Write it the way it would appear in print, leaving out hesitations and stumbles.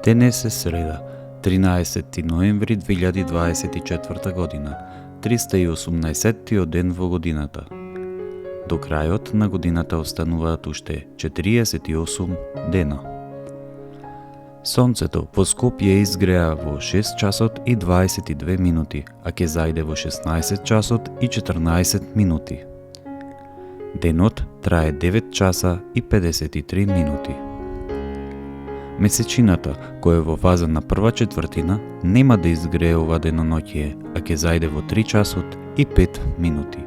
Денес е среда, 13 ноември 2024 година, 318 ден во годината. До крајот на годината остануваат уште 48 дена. Сонцето по Скопје изгреа во 6 часот и 22 минути, а ќе зајде во 16 часот и 14 минути. Денот трае 9 часа и 53 минути. Месечината, која е во фаза на прва четвртина, нема да изгрее ова деноноќие, а ќе зајде во 3 часот и 5 минути.